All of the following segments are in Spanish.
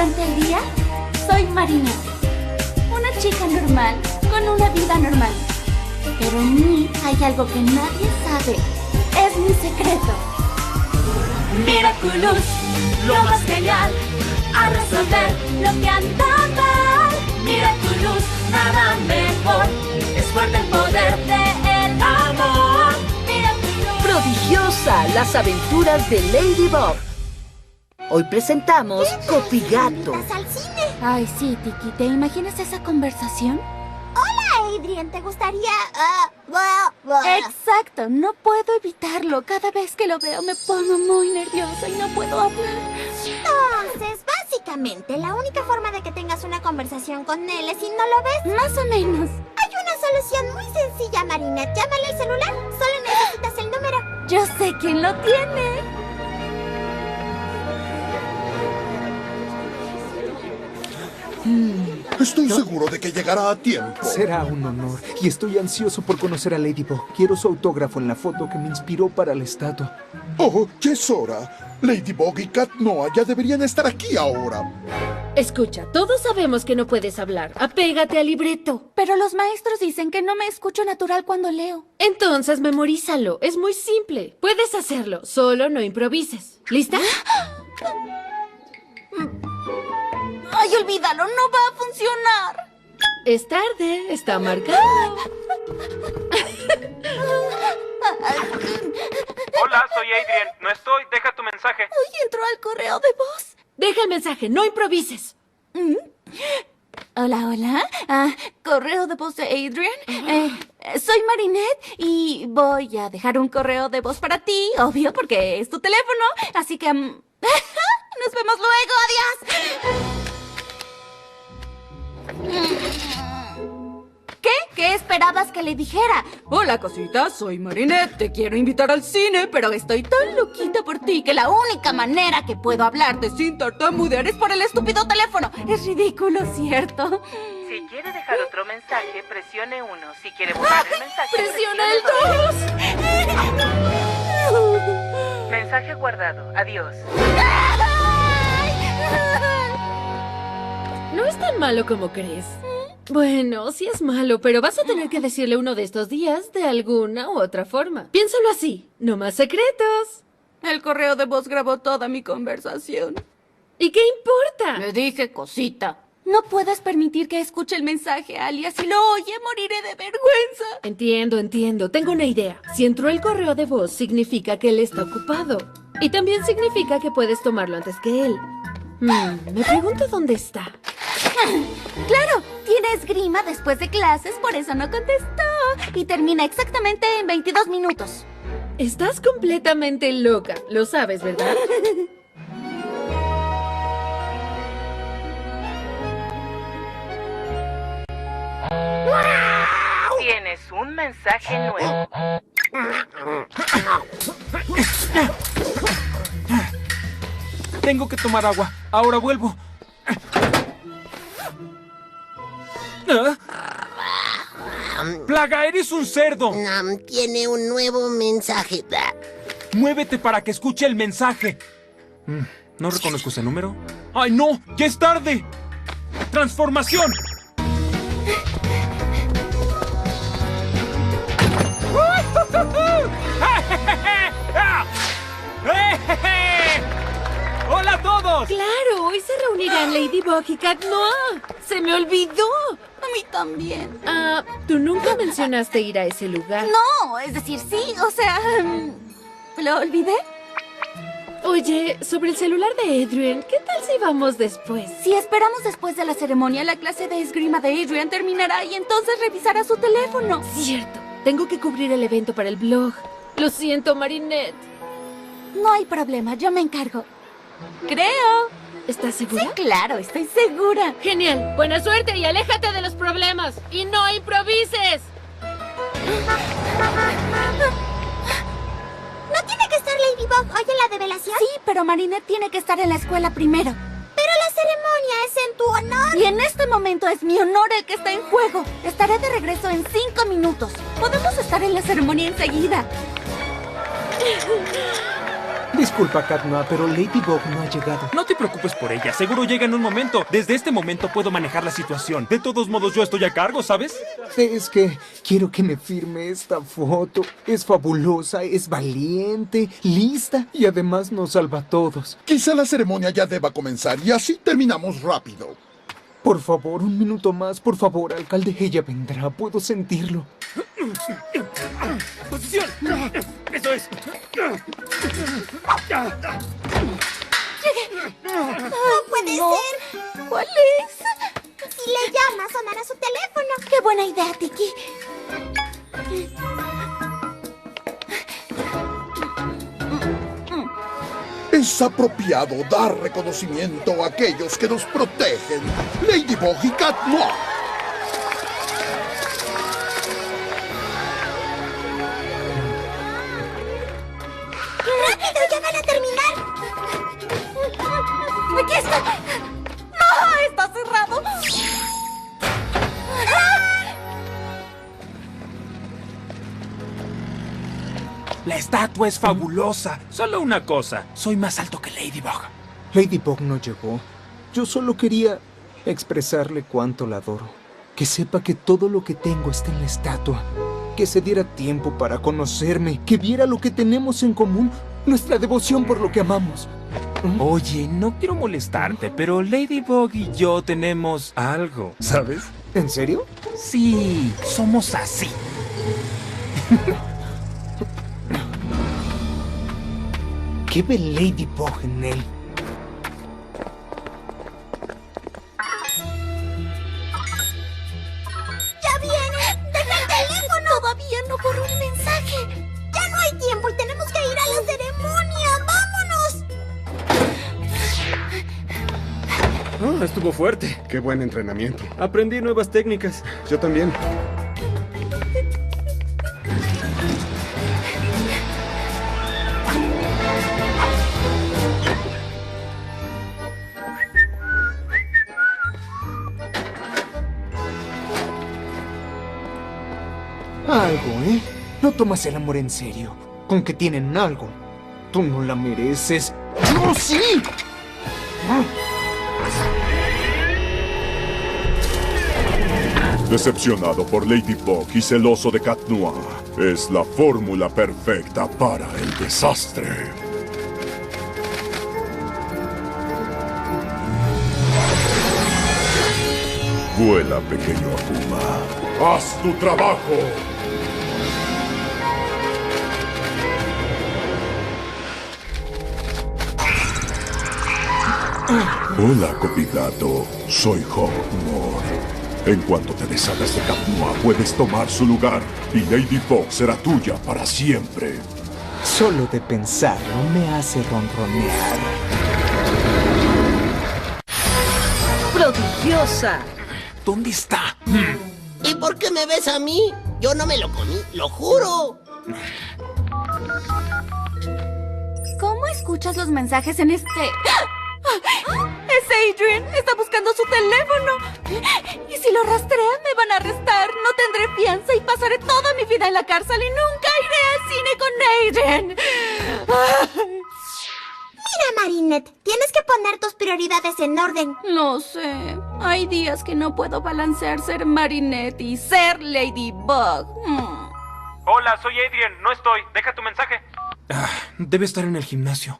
durante el día, soy Marinette. Una chica normal, con una vida normal. Pero en mí hay algo que nadie sabe. Es mi secreto. Miraculous, lo más genial, a resolver lo que anda mal. Miraculous, nada mejor. Es fuerte el poder del amor. Miraculous. Prodigiosa, las aventuras de Ladybug. Hoy presentamos Copigato. ¿Vas al cine? Ay, sí, Tiki, ¿te imaginas esa conversación? Hola, Adrien, ¿te gustaría...? Exacto, no puedo evitarlo. Cada vez que lo veo me pongo muy nerviosa y no puedo hablar. Entonces, básicamente, la única forma de que tengas una conversación con él es si no lo ves. Más o menos. Hay una solución muy sencilla, Marinette. Llámale al celular. Solo necesitas el número. Yo sé quién lo tiene. Estoy seguro de que llegará a tiempo. Será un honor y estoy ansioso por conocer a Ladybug. Quiero su autógrafo en la foto que me inspiró para la estatua. Oh, ya es hora. Ladybug y Cat Noah ya deberían estar aquí ahora. Escucha, todos sabemos que no puedes hablar. Apégate al libreto. Pero los maestros dicen que no me escucho natural cuando leo. Entonces memorízalo. Es muy simple. Puedes hacerlo, solo no improvises. ¿Lista? ¡Ay, olvídalo! ¡No va a funcionar! Es tarde, está marcado. Hola, soy Adrien. No estoy. Deja tu mensaje. ¡Uy, entró al correo de voz! Deja el mensaje, no improvises. Hola, hola. Correo de voz de Adrien. Soy Marinette y voy a dejar un correo de voz para ti, obvio, porque es tu teléfono. Así que... nos vemos luego. ¡Adiós! ¿Qué? ¿Qué esperabas que le dijera? Hola, cosita, soy Marinette. Te quiero invitar al cine, pero estoy tan loquita por ti que la única manera que puedo hablarte sin tartamudear es por el estúpido teléfono. Es ridículo, ¿cierto? Si quiere dejar otro mensaje, presione 1. Si quiere borrar el mensaje, ¡Presiona el 2! Mensaje guardado. Adiós. No es tan malo como crees. Bueno, sí es malo, pero vas a tener que decirle uno de estos días de alguna u otra forma. Piénsalo así, no más secretos. El correo de voz grabó toda mi conversación. ¿Y qué importa? Le dije, cosita. No puedes permitir que escuche el mensaje, Alia. Si lo oye, moriré de vergüenza. Entiendo. Tengo una idea. Si entró el correo de voz, significa que él está ocupado. Y también significa que puedes tomarlo antes que él. Me pregunto dónde está. Claro, tiene esgrima después de clases, por eso no contestó. Y termina exactamente en 22 minutos. Estás completamente loca. Lo sabes, ¿verdad? Tienes un mensaje nuevo. Tengo que tomar agua. Ahora vuelvo. ¡Plaga, eres un cerdo! Tiene un nuevo mensaje. ¡Muévete para que escuche el mensaje! ¿No reconozco ese número? ¡Ay, no! ¡Ya es tarde! ¡Transformación! ¡Hola a todos! Claro, hoy se reunirán Ladybug y Cat Noah. ¡Se me olvidó! A mí también. Tú nunca mencionaste ir a ese lugar. No, es decir, sí, o sea... ¿Lo olvidé? Oye, sobre el celular de Adrien, ¿qué tal si vamos después? Si esperamos después de la ceremonia, la clase de esgrima de Adrien terminará y entonces revisará su teléfono. Cierto, tengo que cubrir el evento para el blog. Lo siento, Marinette. No hay problema, yo me encargo. Creo. ¿Estás segura? Sí, claro, estoy segura. Genial. Buena suerte y aléjate de los problemas. ¡Y no improvises! ¿No tiene que estar Ladybug hoy en la develación? Sí, pero Marinette tiene que estar en la escuela primero. Pero la ceremonia es en tu honor. Y en este momento es mi honor el que está en juego. Estaré de regreso en 5 minutos. Podemos estar en la ceremonia enseguida. Disculpa, Cat Noir, pero Ladybug no ha llegado. No te preocupes por ella, seguro llega en un momento. Desde este momento puedo manejar la situación. De todos modos, yo estoy a cargo, ¿sabes? Es que quiero que me firme esta foto. Es fabulosa, es valiente, lista y además nos salva a todos. Quizá la ceremonia ya deba comenzar y así terminamos rápido. Por favor, un minuto más, por favor, alcalde. Ella vendrá, puedo sentirlo. ¡Posición! ¡Eso es! ¡No puede ser! ¿Cuál es? Si le llama, sonará su teléfono. ¡Qué buena idea, Tiki! Es apropiado dar reconocimiento a aquellos que nos protegen. Ladybug y Cat Noir. ¡Rápido! ¡Ya van a terminar! ¡Aquí está! ¡No! ¡Está cerrado! La estatua es fabulosa. Solo una cosa, soy más alto que Ladybug. Ladybug no llegó. Yo solo quería expresarle cuánto la adoro. Que sepa que todo lo que tengo está en la estatua. Que se diera tiempo para conocerme. Que viera lo que tenemos en común. Nuestra devoción por lo que amamos. Oye, no quiero molestarte, pero Ladybug y yo tenemos algo, ¿sabes? ¿En serio? Sí, somos así. ¿Qué ve Ladybug en él? ¡Ya viene! ¡Deja el teléfono! Todavía no borró un mensaje. Ya no hay tiempo y tenemos que ir a la ceremonia. ¡Vámonos! Estuvo fuerte. Qué buen entrenamiento. Aprendí nuevas técnicas. Yo también. Algo, ¿eh? No tomas el amor en serio. Con que tienen algo. Tú no la mereces. ¡Yo sí! Decepcionado por Ladybug y celoso de Cat Noir. Es la fórmula perfecta para el desastre. Vuela, pequeño Akuma. ¡Haz tu trabajo! Hola, Copigato. Soy Hawkmoor. En cuanto te deshagas de Cat Noir, puedes tomar su lugar y Ladybug será tuya para siempre. Solo de pensarlo me hace ronronear. Prodigiosa. ¿Dónde está? ¿Y por qué me ves a mí? Yo no me lo comí, lo juro. ¿Cómo escuchas los mensajes en este...? ¡Es Adrien! ¡Está buscando su teléfono! Y si lo rastrean, me van a arrestar. No tendré fianza y pasaré toda mi vida en la cárcel y nunca iré al cine con Adrien. Mira, Marinette, tienes que poner tus prioridades en orden. Lo sé. Hay días que no puedo balancear ser Marinette y ser Ladybug. Hola, soy Adrien. No estoy. Deja tu mensaje. Debe estar en el gimnasio.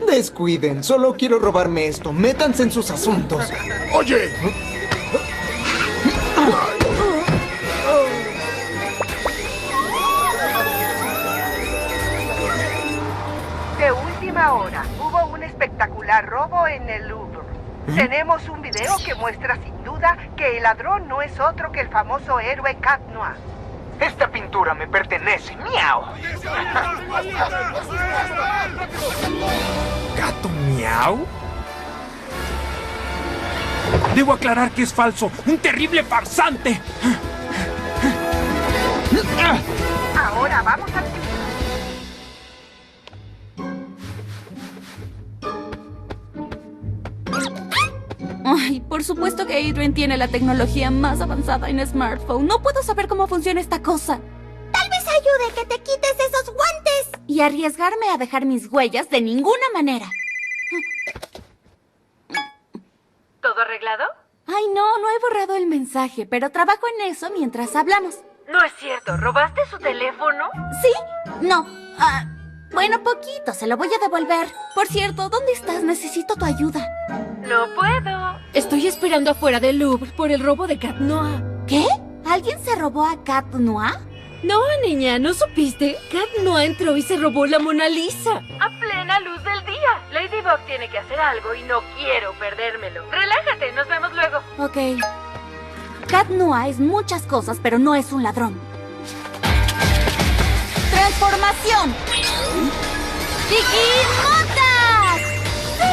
Descuiden, solo quiero robarme esto. Métanse en sus asuntos. ¡Oye! De última hora, hubo un espectacular robo en el Louvre. Tenemos un video que muestra sin duda que el ladrón no es otro que el famoso héroe Cat Noir. Esta pintura me pertenece. ¡Miau! ¿Gato miau? Debo aclarar que es falso. ¡Un terrible farsante! Ahora vamos al cine. Ay, supuesto que Adrien tiene la tecnología más avanzada en smartphone. No puedo saber cómo funciona esta cosa. Tal vez ayude que te quites esos guantes. Y arriesgarme a dejar mis huellas de ninguna manera. ¿Todo arreglado? Ay, no he borrado el mensaje, pero trabajo en eso mientras hablamos. No es cierto. ¿Robaste su teléfono? ¿Sí? No. Bueno, poquito. Se lo voy a devolver. Por cierto, ¿dónde estás? Necesito tu ayuda. No puedo. Estoy esperando afuera del Louvre por el robo de Cat Noir. ¿Qué? ¿Alguien se robó a Cat Noir? No, niña, ¿no supiste? Cat Noir entró y se robó la Mona Lisa. A plena luz del día. Ladybug tiene que hacer algo y no quiero perdérmelo. Relájate, nos vemos luego. Ok. Cat Noir es muchas cosas, pero no es un ladrón. ¡Transformación! ¡Digimotas! ¡Sí!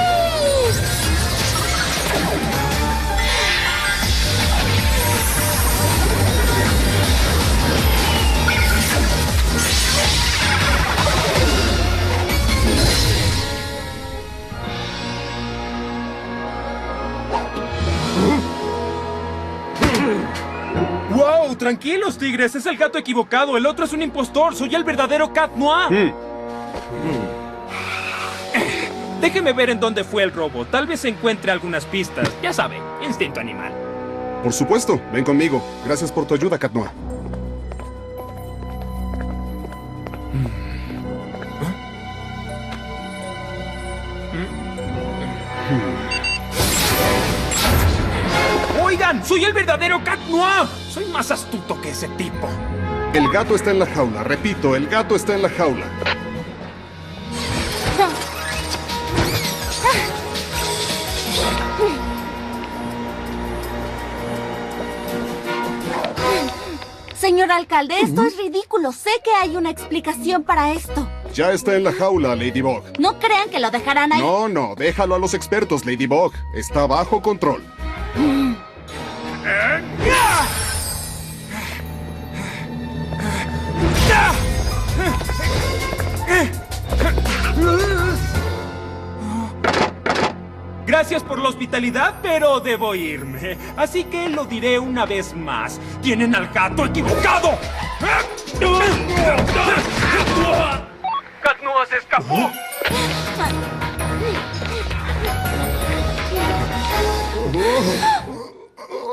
¡Wow! Tranquilos, tigres. Es el gato equivocado. El otro es un impostor. Soy el verdadero Cat Noir. Déjeme ver en dónde fue el robo. Tal vez encuentre algunas pistas. Ya sabe, instinto animal. Por supuesto, ven conmigo. Gracias por tu ayuda, Cat Noir. ¡Oigan! ¡Soy el verdadero Cat Noir! Soy más astuto que ese tipo. El gato está en la jaula. Repito, el gato está en la jaula. Señor alcalde, esto es ridículo. Sé que hay una explicación para esto. Ya está en la jaula, Ladybug. No crean que lo dejarán ahí. No, déjalo a los expertos, Ladybug. Está bajo control. Gracias por la hospitalidad, pero debo irme. Así que lo diré una vez más. ¡Tienen al gato equivocado! ¡Cat Noir se escapó!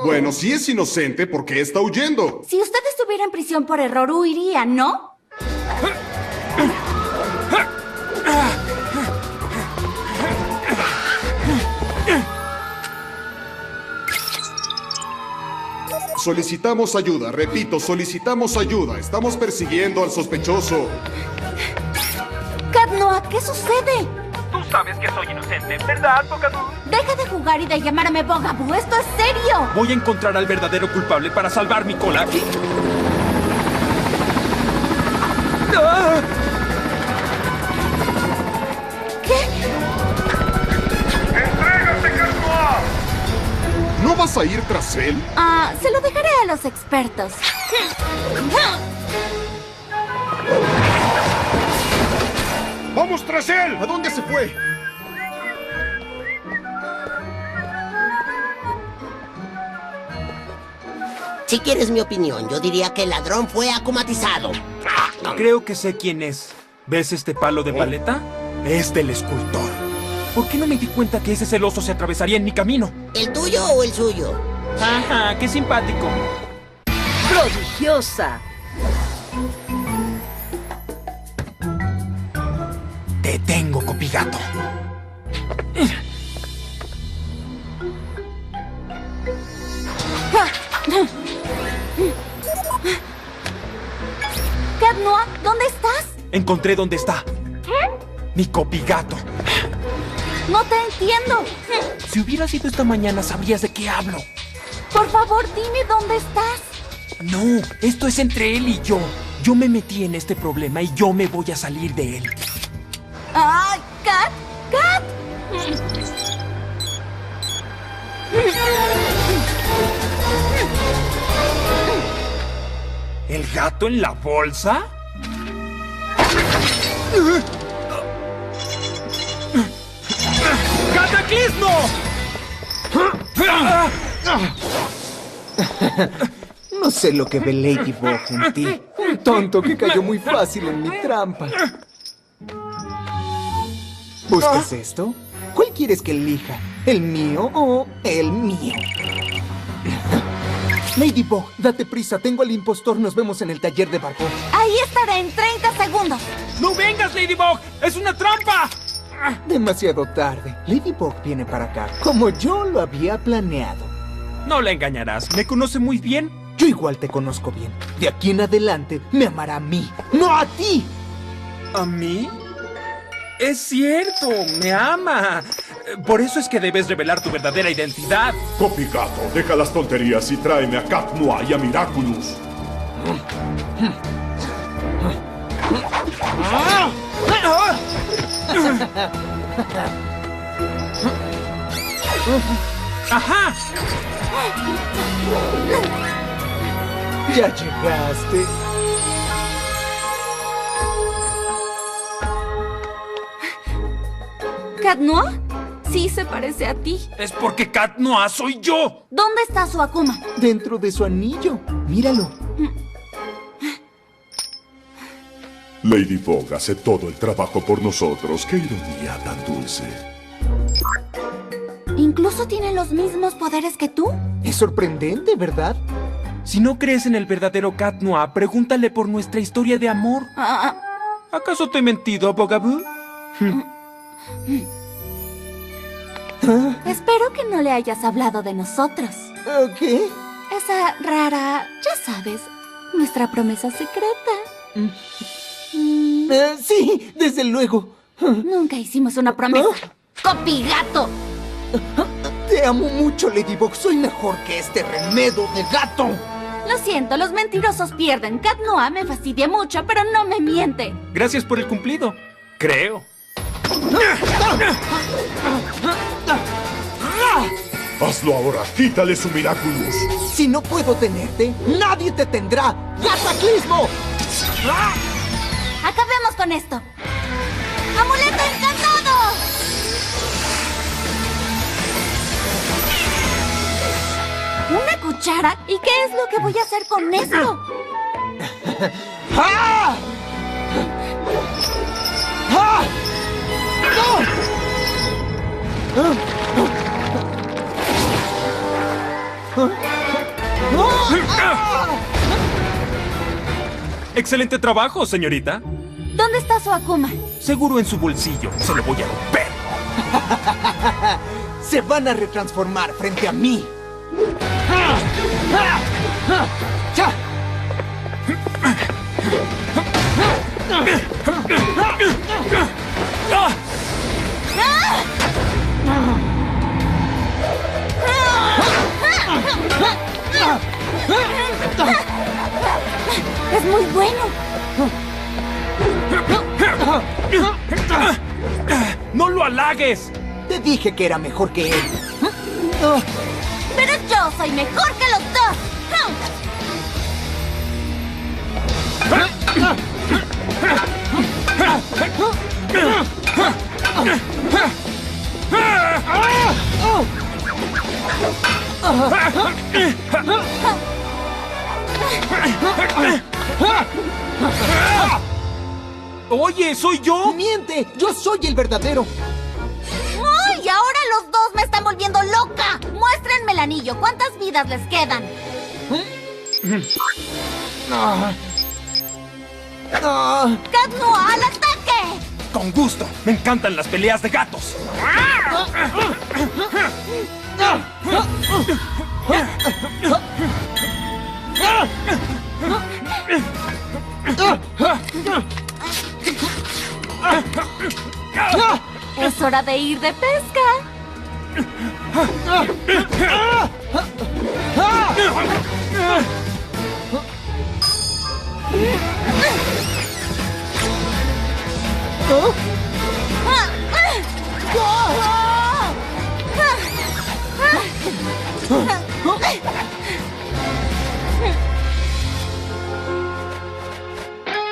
Bueno, si es inocente, ¿por qué está huyendo? Si usted estuviera en prisión por error, huiría, ¿no? Solicitamos ayuda, repito, solicitamos ayuda. Estamos persiguiendo al sospechoso. Cat Noir, ¿qué sucede? Tú sabes que soy inocente, ¿verdad, Bogaboo? Deja de jugar y de llamarme Bogaboo. ¡Esto es serio! Voy a encontrar al verdadero culpable para salvar mi cola. ¡Ah! ¿Qué? ¡Entrégate, Cat Noir! ¿No vas a ir tras él? Se lo dejaré a los expertos. ¡Vamos tras él! ¿A dónde se fue? Si quieres mi opinión, yo diría que el ladrón fue akumatizado. Creo que sé quién es. ¿Ves este palo de paleta? Es del escultor. ¿Por qué no me di cuenta que ese celoso se atravesaría en mi camino? ¿El tuyo o el suyo? Ajá, qué simpático. Prodigiosa. Te tengo, Copigato. Cat Noir, ¿dónde estás? Encontré dónde está. ¿Qué? Mi Copigato. No te entiendo. Si hubiera sido esta mañana, sabrías de qué hablo. Por favor, dime dónde estás. No, esto es entre él y yo. Yo me metí en este problema y yo me voy a salir de él. ¡Ay, Cat! ¡Cat! ¿El gato en la bolsa? ¡Cataclismo! No sé lo que ve Ladybug en ti. Un tonto que cayó muy fácil en mi trampa. ¿Buscas esto? ¿Cuál quieres que elija? ¿El mío o el mío? Ladybug, date prisa. Tengo al impostor. Nos vemos en el taller de Barbot. Ahí estaré en 30 segundos. ¡No vengas, Ladybug! ¡Es una trampa! Demasiado tarde. Ladybug viene para acá, como yo lo había planeado. No la engañarás. Me conoce muy bien. Yo igual te conozco bien. De aquí en adelante me amará a mí, no a ti. ¿A mí? Es cierto, me ama. Por eso es que debes revelar tu verdadera identidad. Copigato, deja las tonterías y tráeme a Cat Noir y a Miraculous. ¡Ajá! Ya llegaste. ¿Cat Noir? Sí se parece a ti. Es porque Cat Noir soy yo. ¿Dónde está su Akuma? Dentro de su anillo. Míralo. Ladybug hace todo el trabajo por nosotros. ¡Qué ironía tan dulce! ¿Incluso tiene los mismos poderes que tú? Es sorprendente, ¿verdad? Si no crees en el verdadero Cat Noir, pregúntale por nuestra historia de amor. ¿Acaso te he mentido, Bugaboo? Espero que no le hayas hablado de nosotros. ¿Qué? Esa rara, ya sabes, nuestra promesa secreta. Sí, desde luego. Nunca hicimos una promesa. ¡Copigato! Te amo mucho, Ladybug. Soy mejor que este remedo de gato. Lo siento, los mentirosos pierden. Cat Noir me fastidia mucho, pero no me miente. Gracias por el cumplido. Creo. ¡Hazlo ahora! ¡Quítale su Miraculous! Si no puedo tenerte, nadie te tendrá. ¡Cataclismo! Acabemos con esto. ¡Amuleto encantado! ¿Una cuchara? ¿Y qué es lo que voy a hacer con esto? ¡Ah! ¡Ah! Excelente trabajo, señorita. ¿Dónde está su Akuma? Seguro en su bolsillo. Se lo voy a romper. Se van a retransformar frente a mí. Es muy bueno. ¡No lo halagues! Te dije que era mejor que él. Pero yo soy mejor que los dos. Oye, ¿soy yo? ¡Miente! ¡Yo soy el verdadero! ¡Ay! Ahora los dos me están volviendo loca. Muéstrenme el anillo. ¿Cuántas vidas les quedan? ¡Cat Noir, al ataque! Con gusto. Me encantan las peleas de gatos. Es hora de ir de pesca.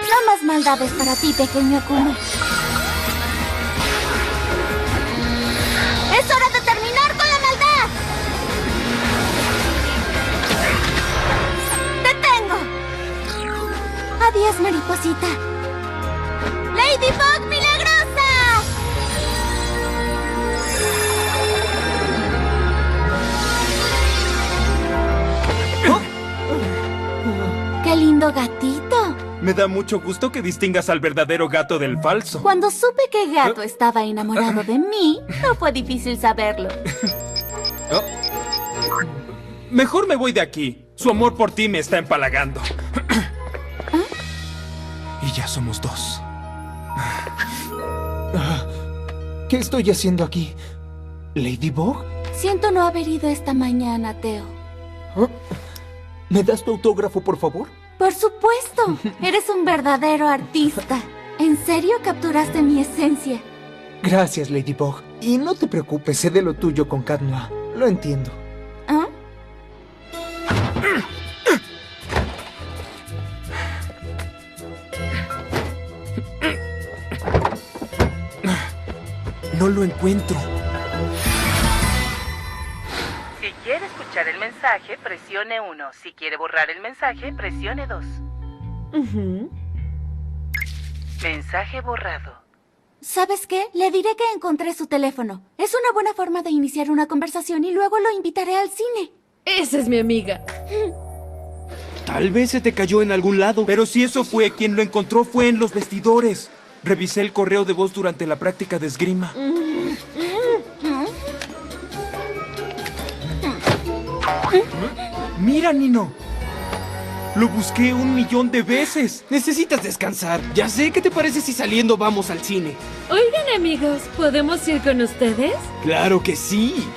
No más maldades para ti, pequeño Akuma. ¡Es hora de terminar con la maldad! Gracias, mariposita. ¡Ladybug milagrosa! ¡Qué lindo gatito! Me da mucho gusto que distingas al verdadero gato del falso. Cuando supe que Gato estaba enamorado de mí, no fue difícil saberlo. Mejor me voy de aquí. Su amor por ti me está empalagando. Y ya somos dos. ¿Qué estoy haciendo aquí? ¿Ladybug? Siento no haber ido esta mañana, Teo. ¿Me das tu autógrafo, por favor? Por supuesto. Eres un verdadero artista. ¿En serio capturaste mi esencia? Gracias, Ladybug. Y no te preocupes, sé de lo tuyo con Cat Noir. Lo entiendo. ¿Ah? No lo encuentro. Si quiere escuchar el mensaje, presione 1. Si quiere borrar el mensaje, presione 2. Mensaje borrado. ¿Sabes qué? Le diré que encontré su teléfono. Es una buena forma de iniciar una conversación y luego lo invitaré al cine. Esa es mi amiga. Tal vez se te cayó en algún lado. Pero si eso fue, quien lo encontró fue en los vestidores. Revisé el correo de voz durante la práctica de esgrima. Mira, Nino. Lo busqué 1,000,000 de veces. Necesitas descansar. Ya sé, ¿qué te parece si saliendo vamos al cine? Oigan, amigos, ¿podemos ir con ustedes? ¡Claro que sí!